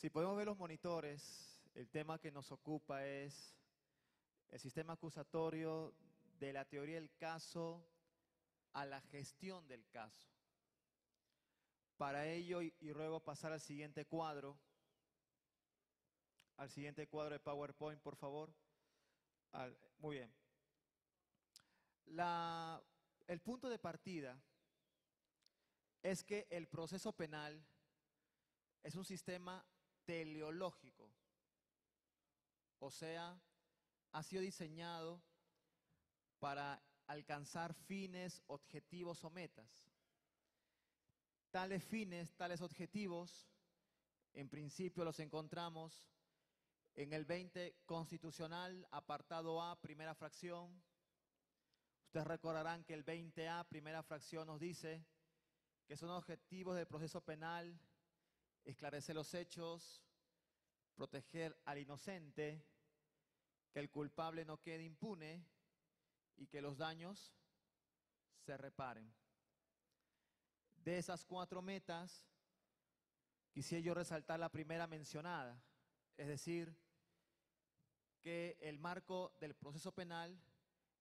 Si podemos ver los monitores, el tema que nos ocupa es el sistema acusatorio de la teoría del caso a la gestión del caso. Para ello, y ruego pasar al siguiente cuadro de PowerPoint, por favor. Muy bien. El punto de partida es que el proceso penal es un sistema teleológico, o sea, ha sido diseñado para alcanzar fines, objetivos o metas. Tales fines, tales objetivos, en principio los encontramos en el 20 constitucional, apartado A, primera fracción. Ustedes recordarán que el 20A, primera fracción, nos dice que son objetivos del proceso penal: esclarecer los hechos, proteger al inocente, que el culpable no quede impune y que los daños se reparen. De esas 4 metas, quisiera yo resaltar la primera mencionada, es decir, que el marco del proceso penal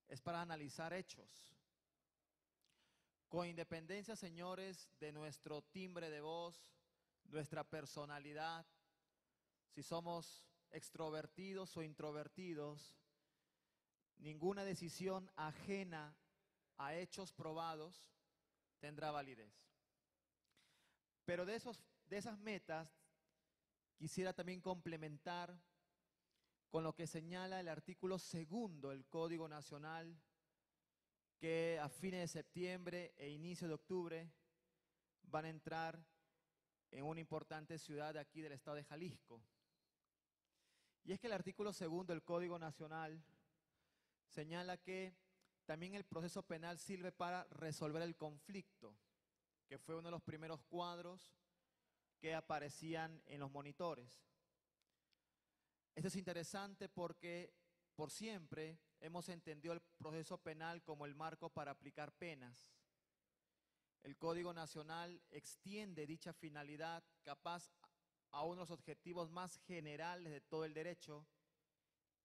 es para analizar hechos. Con independencia, señores, de nuestro timbre de voz, nuestra personalidad, si somos extrovertidos o introvertidos, ninguna decisión ajena a hechos probados tendrá validez. Pero de esas metas quisiera también complementar con lo que señala el artículo 2 del Código Nacional, que a fines de septiembre e inicio de octubre van a entrar en una importante ciudad de aquí del estado de Jalisco. Y es que el artículo 2 del Código Nacional señala que también el proceso penal sirve para resolver el conflicto, que fue uno de los primeros cuadros que aparecían en los monitores. Esto es interesante porque por siempre hemos entendido el proceso penal como el marco para aplicar penas. El Código Nacional extiende dicha finalidad capaz a uno de los objetivos más generales de todo el derecho,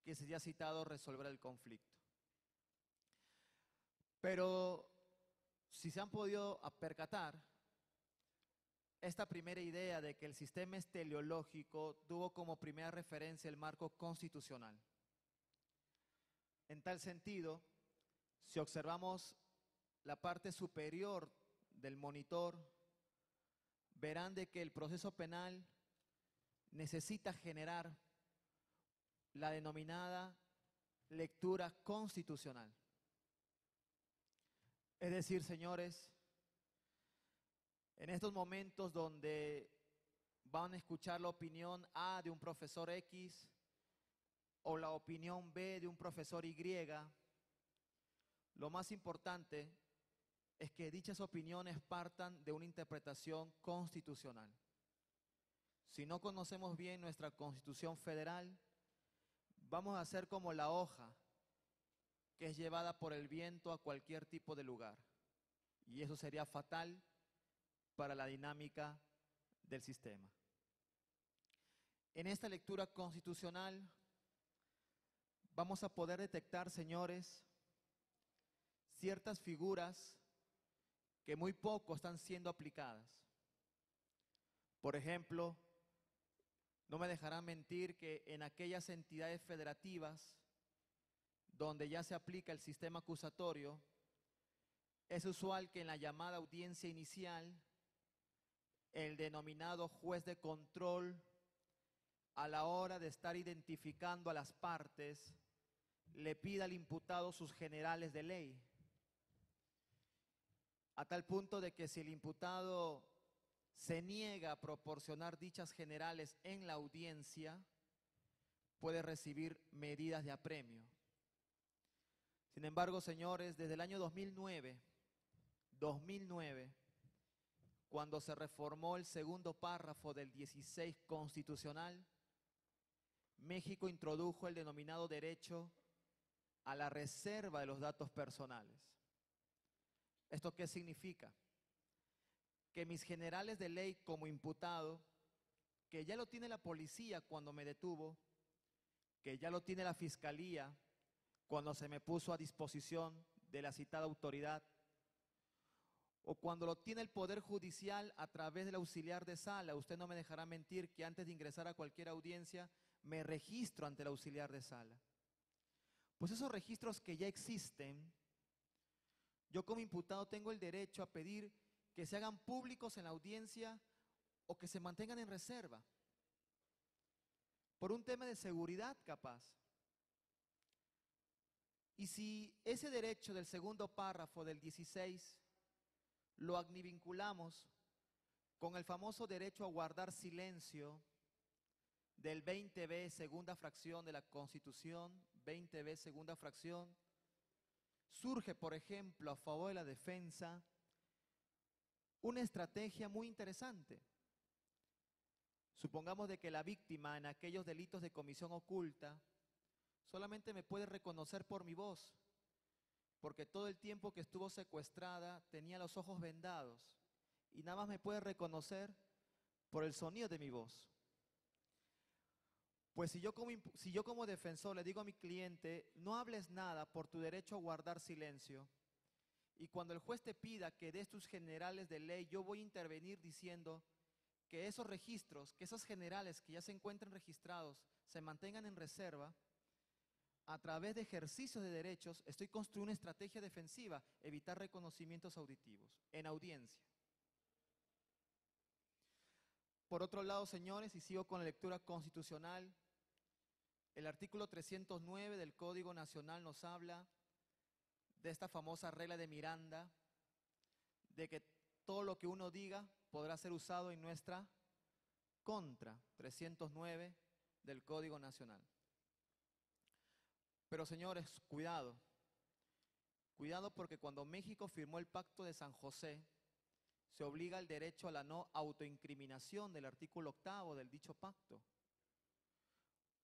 que se ya ha citado, resolver el conflicto. Pero si se han podido percatar, esta primera idea de que el sistema es teleológico tuvo como primera referencia el marco constitucional. En tal sentido, si observamos la parte superior del monitor, verán de que el proceso penal necesita generar la denominada lectura constitucional. Es decir, señores, en estos momentos donde van a escuchar la opinión A de un profesor X o la opinión B de un profesor Y, lo más importante es que dichas opiniones partan de una interpretación constitucional. Si no conocemos bien nuestra Constitución Federal, vamos a ser como la hoja que es llevada por el viento a cualquier tipo de lugar. Y eso sería fatal para la dinámica del sistema. En esta lectura constitucional vamos a poder detectar, señores, ciertas figuras que muy poco están siendo aplicadas. Por ejemplo, no me dejarán mentir que en aquellas entidades federativas donde ya se aplica el sistema acusatorio, es usual que en la llamada audiencia inicial, el denominado juez de control, a la hora de estar identificando a las partes, le pida al imputado sus generales de ley, a tal punto de que si el imputado se niega a proporcionar dichas generales en la audiencia, puede recibir medidas de apremio. Sin embargo, señores, desde el año 2009, cuando se reformó el segundo párrafo del 16 constitucional, México introdujo el denominado derecho a la reserva de los datos personales. ¿Esto qué significa? Que mis generales de ley como imputado que ya lo tiene la policía cuando me detuvo, que ya lo tiene la fiscalía cuando se me puso a disposición de la citada autoridad, o cuando lo tiene el Poder Judicial a través del auxiliar de sala. Usted no me dejará mentir que antes de ingresar a cualquier audiencia me registro ante el auxiliar de sala. Pues esos registros que ya existen, yo como imputado tengo el derecho a pedir que se hagan públicos en la audiencia o que se mantengan en reserva, por un tema de seguridad capaz. Y si ese derecho del segundo párrafo del 16 lo agnivinculamos con el famoso derecho a guardar silencio del 20b, segunda fracción de la Constitución, 20b, segunda fracción, surge, por ejemplo, a favor de la defensa, una estrategia muy interesante. Supongamos de que la víctima en aquellos delitos de comisión oculta solamente me puede reconocer por mi voz, porque todo el tiempo que estuvo secuestrada tenía los ojos vendados y nada más me puede reconocer por el sonido de mi voz. Pues si yo como defensor le digo a mi cliente, no hables nada por tu derecho a guardar silencio, y cuando el juez te pida que des tus generales de ley, yo voy a intervenir diciendo que esos registros, que esos generales que ya se encuentran registrados, se mantengan en reserva, a través de ejercicios de derechos, estoy construyendo una estrategia defensiva, evitar reconocimientos auditivos en audiencia. Por otro lado, señores, y sigo con la lectura constitucional, el artículo 309 del Código Nacional nos habla de esta famosa regla de Miranda, de que todo lo que uno diga podrá ser usado en nuestra contra, 309 del Código Nacional. Pero señores, cuidado, cuidado, porque cuando México firmó el Pacto de San José, se obliga al derecho a la no autoincriminación del artículo 8 del dicho pacto.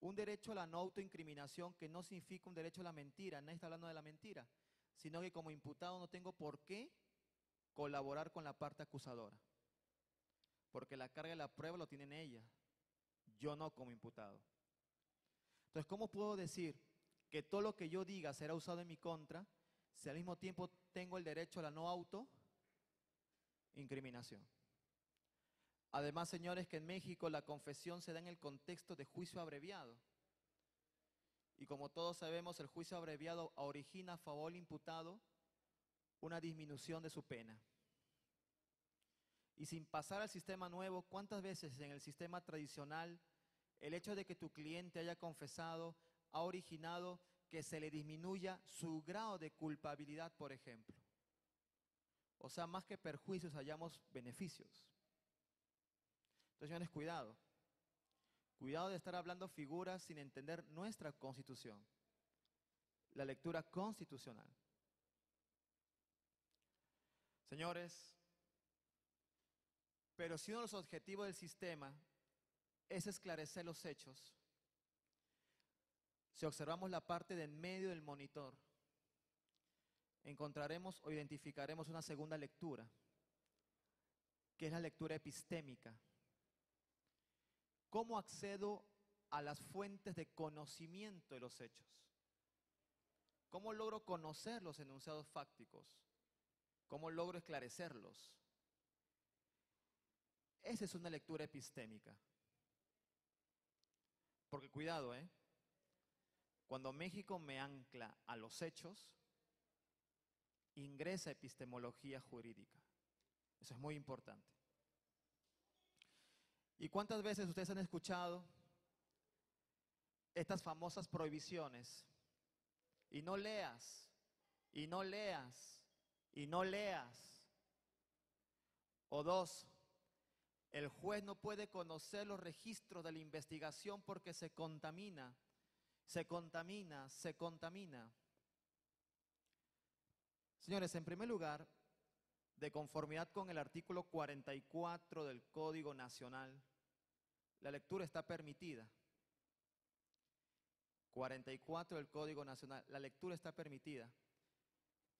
Un derecho a la no autoincriminación que no significa un derecho a la mentira, nadie está hablando de la mentira, sino que como imputado no tengo por qué colaborar con la parte acusadora, porque la carga de la prueba lo tienen ella, yo no como imputado. Entonces, ¿cómo puedo decir que todo lo que yo diga será usado en mi contra si al mismo tiempo tengo el derecho a la no autoincriminación? Además, señores, que en México la confesión se da en el contexto de juicio abreviado. Y como todos sabemos, el juicio abreviado origina a favor del imputado una disminución de su pena. Y sin pasar al sistema nuevo, ¿cuántas veces en el sistema tradicional el hecho de que tu cliente haya confesado ha originado que se le disminuya su grado de culpabilidad, por ejemplo? O sea, más que perjuicios, hallamos beneficios. Entonces, señores, cuidado. Cuidado de estar hablando figuras sin entender nuestra Constitución, la lectura constitucional. Señores, pero si uno de los objetivos del sistema es esclarecer los hechos, si observamos la parte de en medio del monitor, encontraremos o identificaremos una segunda lectura, que es la lectura epistémica. ¿Cómo accedo a las fuentes de conocimiento de los hechos? ¿Cómo logro conocer los enunciados fácticos? ¿Cómo logro esclarecerlos? Esa es una lectura epistémica. Porque cuidado, cuando México me ancla a los hechos, ingresa epistemología jurídica. Eso es muy importante. ¿Y cuántas veces ustedes han escuchado estas famosas prohibiciones? Y no leas, y no leas, y no leas. O dos, el juez no puede conocer los registros de la investigación porque se contamina, se contamina, se contamina. Señores, en primer lugar, de conformidad con el artículo 44 del Código Nacional, la lectura está permitida. 44 del Código Nacional, la lectura está permitida.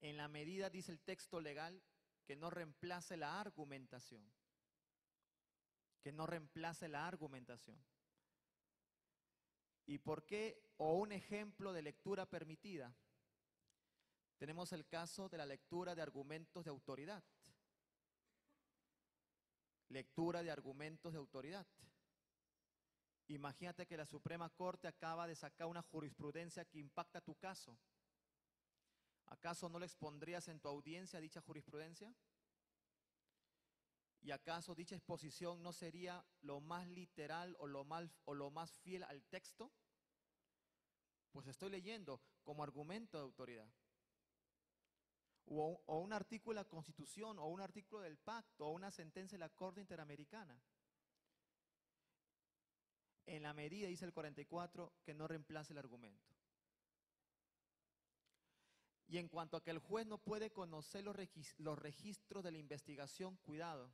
En la medida, dice el texto legal, que no reemplace la argumentación. que no reemplace la argumentación. ¿Y por qué? O un ejemplo de lectura permitida. Tenemos el caso de la lectura de argumentos de autoridad. Lectura de argumentos de autoridad. Imagínate que la Suprema Corte acaba de sacar una jurisprudencia que impacta tu caso. ¿Acaso no lo expondrías en tu audiencia dicha jurisprudencia? ¿Y acaso dicha exposición no sería lo más literal o lo más fiel al texto? Pues estoy leyendo como argumento de autoridad. O un artículo de la Constitución, o un artículo del Pacto, o una sentencia de la Corte Interamericana. En la medida, dice el 44, que no reemplace el argumento. Y en cuanto a que el juez no puede conocer los registros de la investigación, cuidado.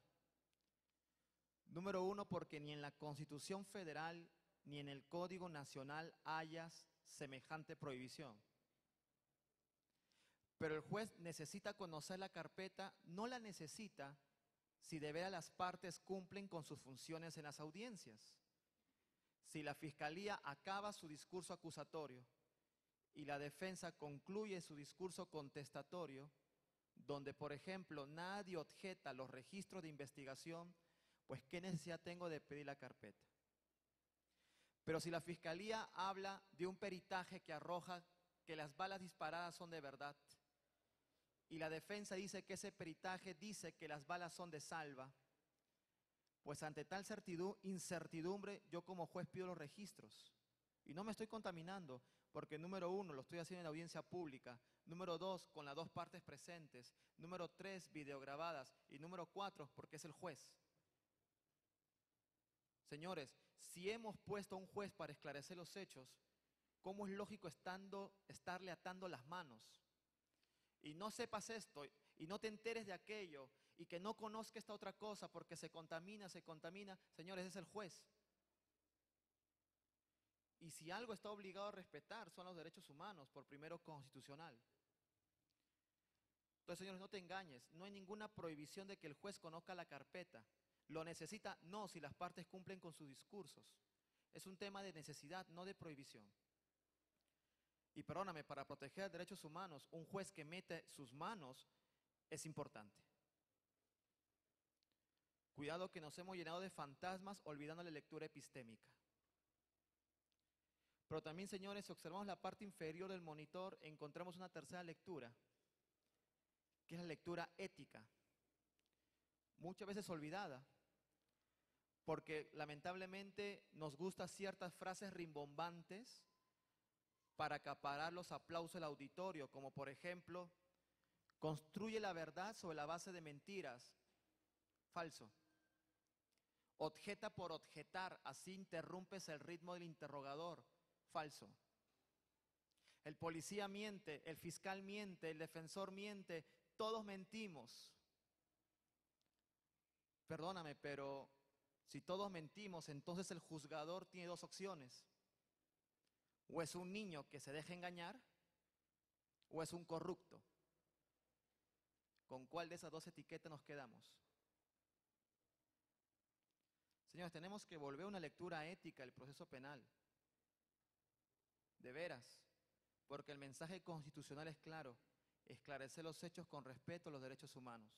Número uno, porque ni en la Constitución Federal ni en el Código Nacional hayas semejante prohibición. Pero el juez necesita conocer la carpeta, no la necesita si de veras las partes cumplen con sus funciones en las audiencias. Si la Fiscalía acaba su discurso acusatorio y la defensa concluye su discurso contestatorio, donde, por ejemplo, nadie objeta los registros de investigación, pues ¿qué necesidad tengo de pedir la carpeta? Pero si la Fiscalía habla de un peritaje que arroja que las balas disparadas son de verdad, y la defensa dice que ese peritaje dice que las balas son de salva, pues ante tal incertidumbre, yo como juez pido los registros. Y no me estoy contaminando, porque número uno, lo estoy haciendo en audiencia pública. Número dos, con las dos partes presentes. Número tres, videograbadas. Y número cuatro, porque es el juez. Señores, si hemos puesto a un juez para esclarecer los hechos, ¿cómo es lógico estarle atando las manos? Y no sepas esto, y no te enteres de aquello, y que no conozca esta otra cosa porque se contamina. Señores, es el juez. Y si algo está obligado a respetar son los derechos humanos, por primero constitucional. Entonces, señores, no te engañes, no hay ninguna prohibición de que el juez conozca la carpeta. ¿Lo necesita? No, si las partes cumplen con sus discursos. Es un tema de necesidad, no de prohibición. Y perdóname, para proteger derechos humanos, un juez que mete sus manos es importante. Cuidado que nos hemos llenado de fantasmas olvidando la lectura epistémica. Pero también, señores, si observamos la parte inferior del monitor, encontramos una tercera lectura, que es la lectura ética. Muchas veces olvidada, porque lamentablemente nos gustan ciertas frases rimbombantes para acaparar los aplausos del auditorio, como por ejemplo, construye la verdad sobre la base de mentiras. Falso. Objeta por objetar, así interrumpes el ritmo del interrogador. Falso. El policía miente, el fiscal miente, el defensor miente, todos mentimos. Perdóname, pero si todos mentimos, entonces el juzgador tiene dos opciones. O es un niño que se deja engañar, o es un corrupto. ¿Con cuál de esas dos etiquetas nos quedamos? Señores, tenemos que volver a una lectura ética del proceso penal. De veras, porque el mensaje constitucional es claro: esclarecer los hechos con respeto a los derechos humanos.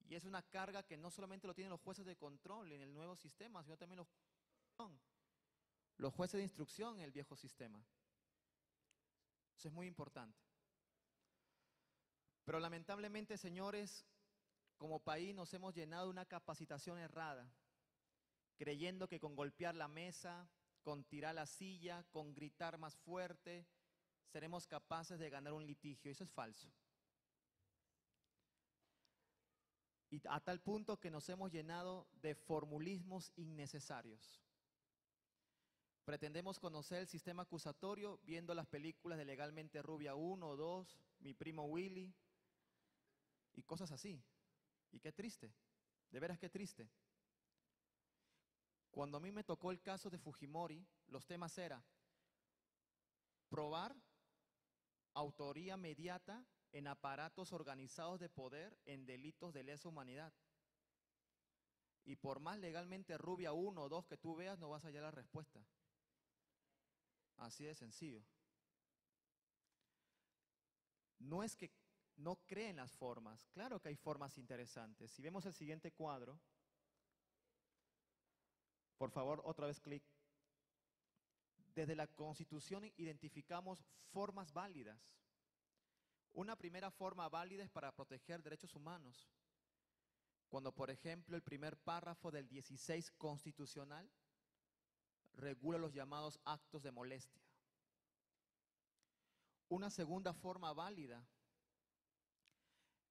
Y es una carga que no solamente lo tienen los jueces de control en el nuevo sistema, sino también los jueces de instrucción en el viejo sistema. Eso es muy importante. Pero lamentablemente, señores, como país nos hemos llenado de una capacitación errada, creyendo que con golpear la mesa, con tirar la silla, con gritar más fuerte, seremos capaces de ganar un litigio. Eso es falso. Y a tal punto que nos hemos llenado de formulismos innecesarios. Pretendemos conocer el sistema acusatorio viendo las películas de Legalmente Rubia 1 o 2, Mi Primo Willy y cosas así. Y qué triste, de veras qué triste. Cuando a mí me tocó el caso de Fujimori, los temas eran probar autoría mediata en aparatos organizados de poder en delitos de lesa humanidad. Y por más legalmente rubia uno o dos que tú veas, no vas a hallar la respuesta. Así de sencillo. No es que no creen las formas. Claro que hay formas interesantes. Si vemos el siguiente cuadro, por favor, otra vez clic. Desde la Constitución identificamos formas válidas. Una primera forma válida es para proteger derechos humanos. Cuando, por ejemplo, el primer párrafo del 16 constitucional regula los llamados actos de molestia. Una segunda forma válida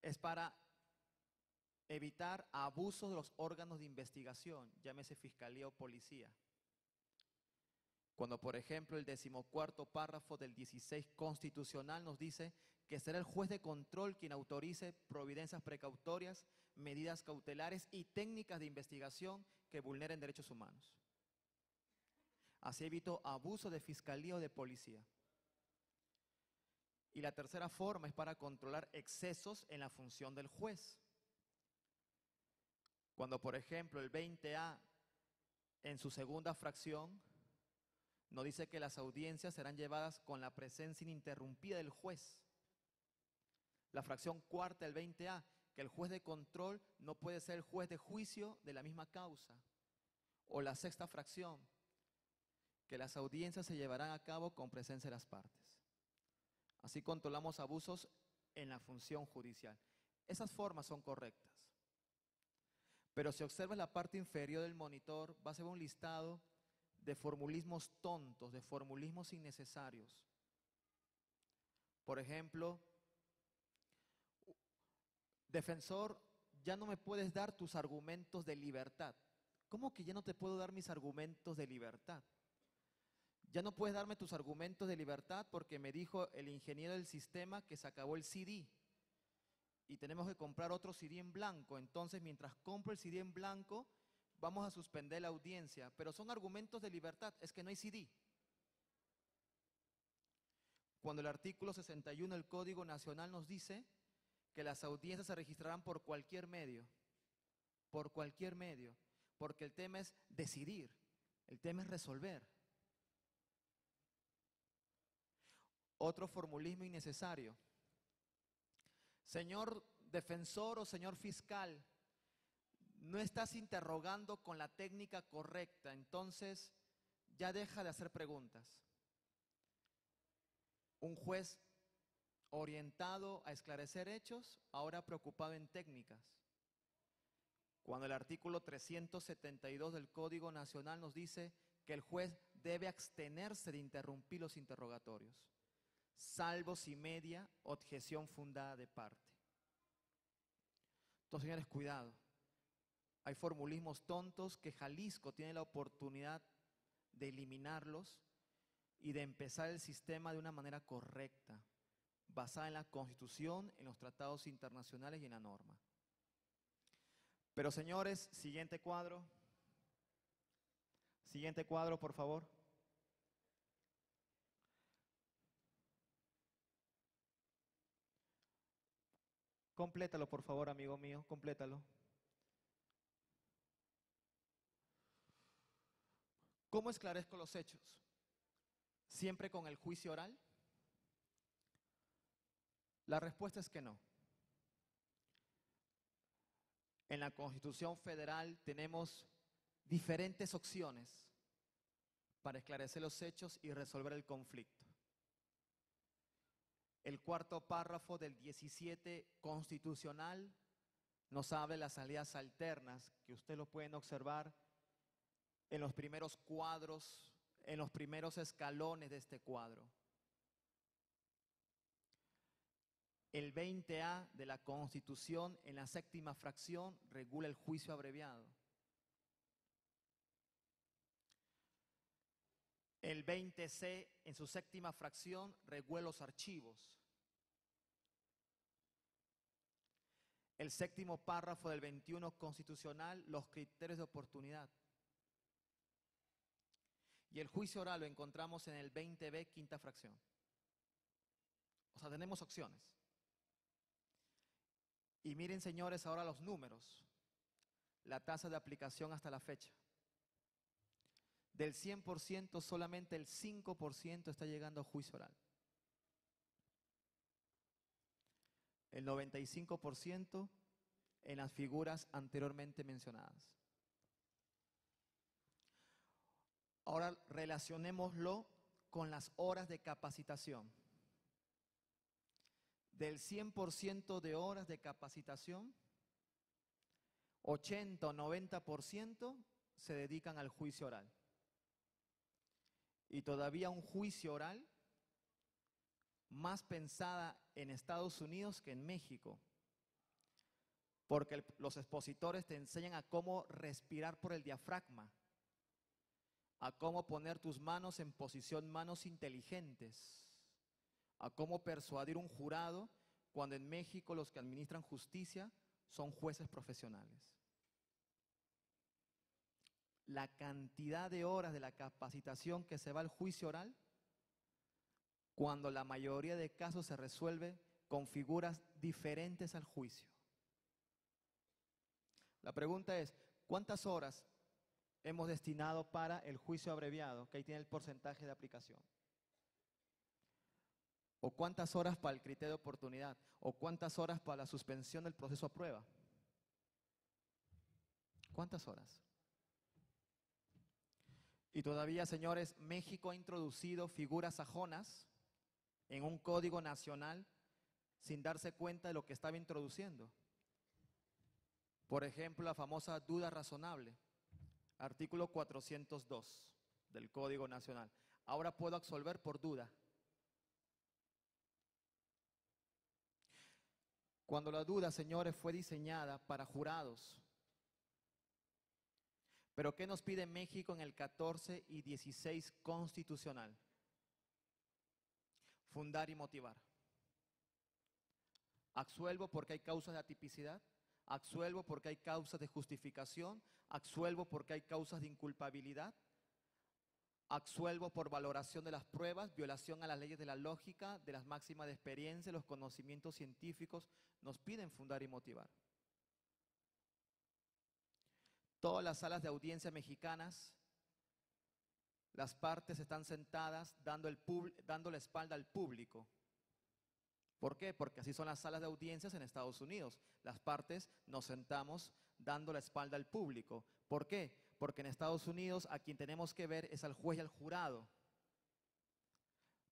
es para evitar abusos de los órganos de investigación, llámese fiscalía o policía. Cuando, por ejemplo, el 14º párrafo del 16 constitucional nos dice que será el juez de control quien autorice providencias precautorias, medidas cautelares y técnicas de investigación que vulneren derechos humanos. Así evito abuso de fiscalía o de policía. Y la tercera forma es para controlar excesos en la función del juez. Cuando, por ejemplo, el 20A, en su segunda fracción, nos dice que las audiencias serán llevadas con la presencia ininterrumpida del juez. La fracción cuarta del 20A, que el juez de control no puede ser el juez de juicio de la misma causa. O la sexta fracción, que las audiencias se llevarán a cabo con presencia de las partes. Así controlamos abusos en la función judicial. Esas formas son correctas. Pero si observas la parte inferior del monitor, vas a ver un listado de formulismos tontos, de formulismos innecesarios. Por ejemplo, defensor, ya no me puedes dar tus argumentos de libertad. ¿Cómo que ya no te puedo dar mis argumentos de libertad? Ya no puedes darme tus argumentos de libertad porque me dijo el ingeniero del sistema que se acabó el CD y tenemos que comprar otro CD en blanco. Entonces, mientras compro el CD en blanco, vamos a suspender la audiencia. Pero son argumentos de libertad, es que no hay CD. Cuando el artículo 61 del Código Nacional nos dice que las audiencias se registrarán por cualquier medio, porque el tema es decidir, el tema es resolver. Otro formulismo innecesario. Señor defensor o señor fiscal, no estás interrogando con la técnica correcta, entonces ya deja de hacer preguntas. Un juez orientado a esclarecer hechos, ahora preocupado en técnicas. Cuando el artículo 372 del Código Nacional nos dice que el juez debe abstenerse de interrumpir los interrogatorios, salvo si media objeción fundada de parte. Entonces, señores, cuidado. Hay formulismos tontos que Jalisco tiene la oportunidad de eliminarlos y de empezar el sistema de una manera correcta, basada en la Constitución, en los tratados internacionales y en la norma. Pero, señores, siguiente cuadro. Siguiente cuadro, por favor. Complétalo, por favor, amigo mío, complétalo. ¿Cómo esclarezco los hechos? ¿Siempre con el juicio oral? La respuesta es que no. En la Constitución Federal tenemos diferentes opciones para esclarecer los hechos y resolver el conflicto. El cuarto párrafo del 17 constitucional nos habla de las salidas alternas, que ustedes lo pueden observar en los primeros cuadros, en los primeros escalones de este cuadro. El 20A de la Constitución, en la séptima fracción, regula el juicio abreviado. El 20C, en su séptima fracción, regula los archivos. El séptimo párrafo del 21 constitucional, los criterios de oportunidad. Y el juicio oral lo encontramos en el 20B, quinta fracción. O sea, tenemos opciones. Y miren, señores, ahora los números. la tasa de aplicación hasta la fecha. Del 100%, solamente el 5% está llegando a juicio oral. El 95% en las figuras anteriormente mencionadas. Ahora relacionémoslo con las horas de capacitación. Del 100% de horas de capacitación, 80 o 90% se dedican al juicio oral. Y todavía un juicio oral más pensada en Estados Unidos que en México. Porque los expositores te enseñan a cómo respirar por el diafragma, a cómo poner tus manos en posición manos inteligentes, a cómo persuadir un jurado, cuando en México los que administran justicia son jueces profesionales. La cantidad de horas de la capacitación que se va al juicio oral, cuando la mayoría de casos se resuelve con figuras diferentes al juicio. La pregunta es, ¿cuántas horas hemos destinado para el juicio abreviado? Que ahí tiene el porcentaje de aplicación. ¿O cuántas horas para el criterio de oportunidad? ¿O cuántas horas para la suspensión del proceso a prueba? ¿Cuántas horas? Y todavía, señores, México ha introducido figuras sajonas en un código nacional sin darse cuenta de lo que estaba introduciendo. Por ejemplo, la famosa duda razonable, artículo 402 del Código Nacional. Ahora puedo absolver por duda. Cuando la duda, señores, fue diseñada para jurados. Pero ¿qué nos pide México en el 14 y 16 constitucional? Fundar y motivar. Absuelvo porque hay causas de atipicidad, absuelvo porque hay causas de justificación, absuelvo porque hay causas de inculpabilidad, absuelvo por valoración de las pruebas, violación a las leyes de la lógica, de las máximas de experiencia, los conocimientos científicos. Nos piden fundar y motivar. Todas las salas de audiencia mexicanas, las partes están sentadas dando la espalda al público. ¿Por qué? Porque así son las salas de audiencias en Estados Unidos. Las partes nos sentamos dando la espalda al público. ¿Por qué? Porque en Estados Unidos a quien tenemos que ver es al juez y al jurado.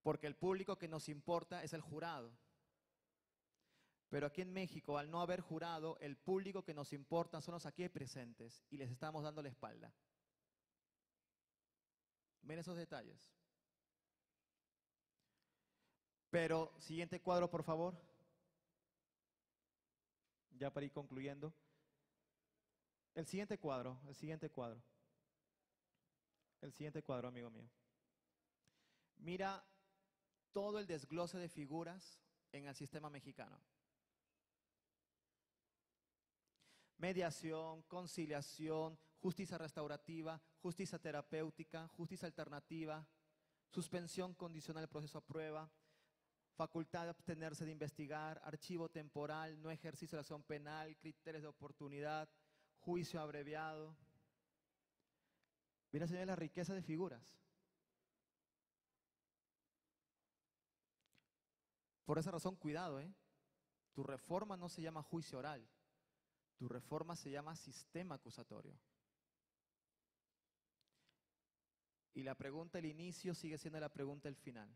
Porque el público que nos importa es el jurado. Pero aquí en México, al no haber jurado, el público que nos importa son los aquí presentes y les estamos dando la espalda. Ven esos detalles. Pero, siguiente cuadro, por favor. Ya para ir concluyendo. El siguiente cuadro, el siguiente cuadro. El siguiente cuadro, amigo mío. Mira todo el desglose de figuras en el sistema mexicano. Mediación, conciliación, justicia restaurativa, justicia terapéutica, justicia alternativa, suspensión condicional del proceso a prueba, facultad de abstenerse de investigar, archivo temporal, no ejercicio de la acción penal, criterios de oportunidad, juicio abreviado. Mira, señores, la riqueza de figuras. Por esa razón, cuidado, Tu reforma no se llama juicio oral. Tu reforma se llama sistema acusatorio. Y la pregunta del inicio sigue siendo la pregunta del final.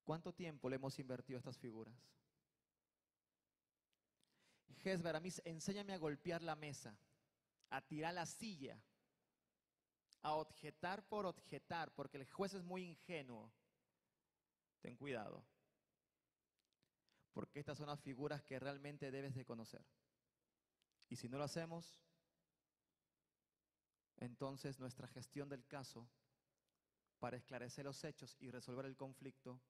¿Cuánto tiempo le hemos invertido a estas figuras? Gesber, a mí enséñame a golpear la mesa, a tirar la silla, a objetar por objetar, porque el juez es muy ingenuo. Ten cuidado. Porque estas son las figuras que realmente debes de conocer. Y si no lo hacemos, entonces nuestra gestión del caso para esclarecer los hechos y resolver el conflicto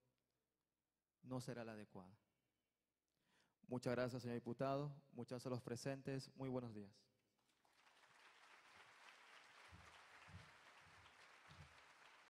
no será la adecuada. Muchas gracias, señor diputado. Muchas gracias a los presentes. Muy buenos días.